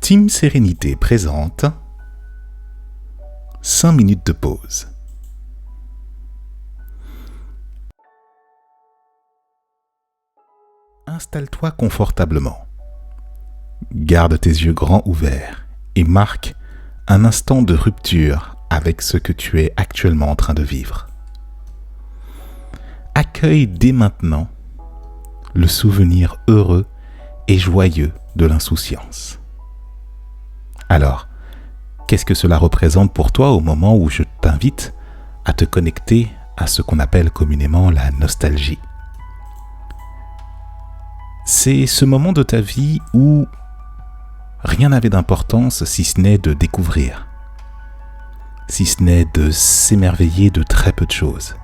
Team Sérénité présente 5 minutes de pause. Installe-toi confortablement. Garde tes yeux grands ouverts et marque un instant de rupture avec ce que tu es actuellement en train de vivre. Accueille dès maintenant le souvenir heureux et joyeux de l'insouciance. Alors, qu'est-ce que cela représente pour toi au moment où je t'invite à te connecter à ce qu'on appelle communément la nostalgie ? C'est ce moment de ta vie où rien n'avait d'importance si ce n'est de découvrir, si ce n'est de s'émerveiller de très peu de choses.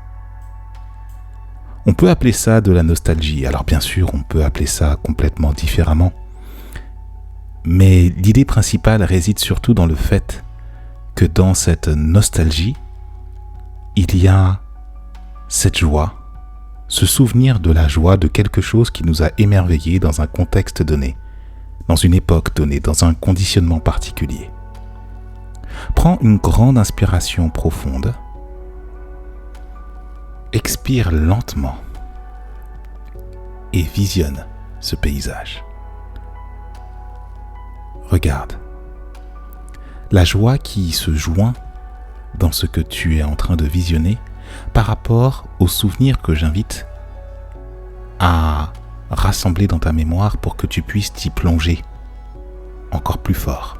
On peut appeler ça de la nostalgie. Alors bien sûr, on peut appeler ça complètement différemment. Mais l'idée principale réside surtout dans le fait que dans cette nostalgie, il y a cette joie, ce souvenir de la joie de quelque chose qui nous a émerveillés dans un contexte donné, dans une époque donnée, dans un conditionnement particulier. Prends une grande inspiration profonde, expire lentement et visionne ce paysage. Regarde, la joie qui se joint dans ce que tu es en train de visionner par rapport aux souvenirs que j'invite à rassembler dans ta mémoire pour que tu puisses t'y plonger encore plus fort.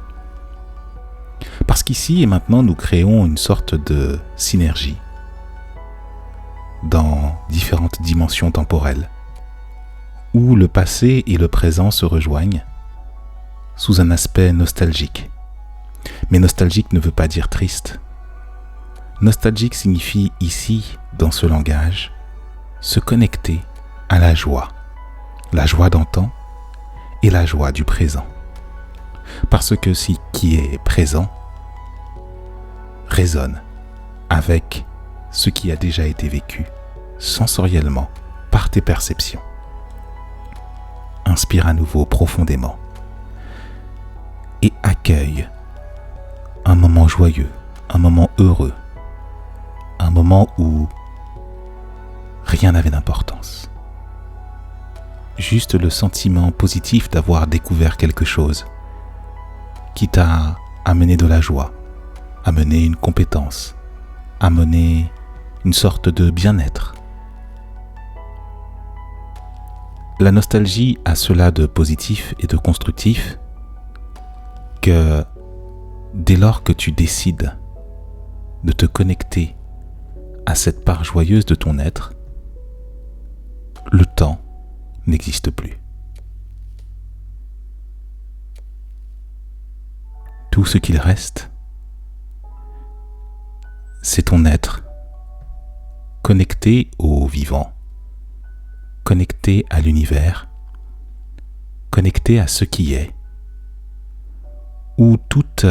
Parce qu'ici et maintenant, nous créons une sorte de synergie dans différentes dimensions temporelles où le passé et le présent se rejoignent sous un aspect nostalgique. Mais nostalgique ne veut pas dire triste. Nostalgique signifie ici, dans ce langage, se connecter à la joie d'antan et la joie du présent. Parce que ce qui est présent résonne avec ce qui a déjà été vécu sensoriellement par tes perceptions. Inspire à nouveau profondément et accueille un moment joyeux, un moment heureux, un moment où rien n'avait d'importance. Juste le sentiment positif d'avoir découvert quelque chose qui t'a amené de la joie, amené une compétence, amené une sorte de bien-être. La nostalgie a cela de positif et de constructif que dès lors que tu décides de te connecter à cette part joyeuse de ton être, le temps n'existe plus. Tout ce qu'il reste, c'est ton être connecté au vivant, connecté à l'univers, connecté à ce qui est, où toutes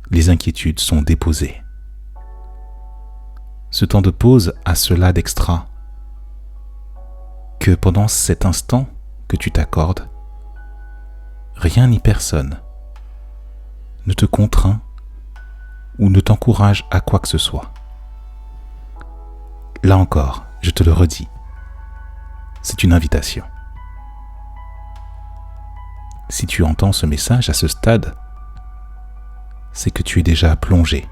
les inquiétudes sont déposées. Ce temps de pause a cela d'extra que pendant cet instant que tu t'accordes, rien ni personne ne te contraint ou ne t'encourage à quoi que ce soit. Là encore, je te le redis, c'est une invitation. Si tu entends ce message à ce stade, c'est que tu es déjà plongé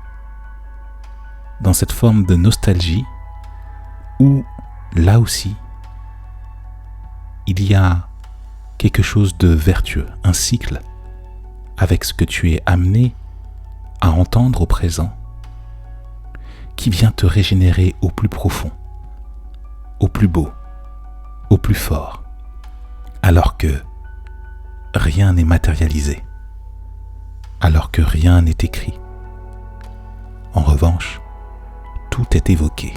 dans cette forme de nostalgie où, là aussi, il y a quelque chose de vertueux, un cycle avec ce que tu es amené à entendre au présent, qui vient te régénérer au plus profond, au plus beau, au plus fort, alors que rien n'est matérialisé, alors que rien n'est écrit. En revanche, tout est évoqué.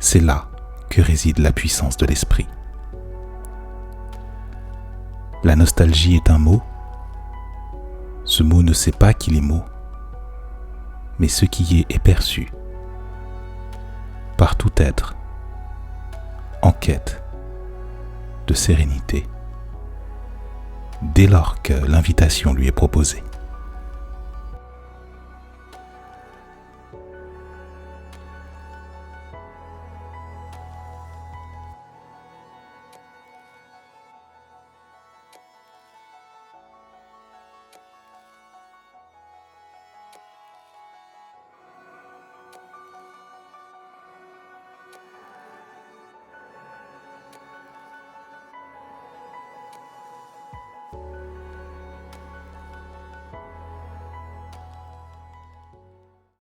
C'est là que réside la puissance de l'esprit. La nostalgie est un mot. Ce mot ne sait pas qu'il est mot, mais ce qui est perçu par tout être en quête de sérénité, dès lors que l'invitation lui est proposée.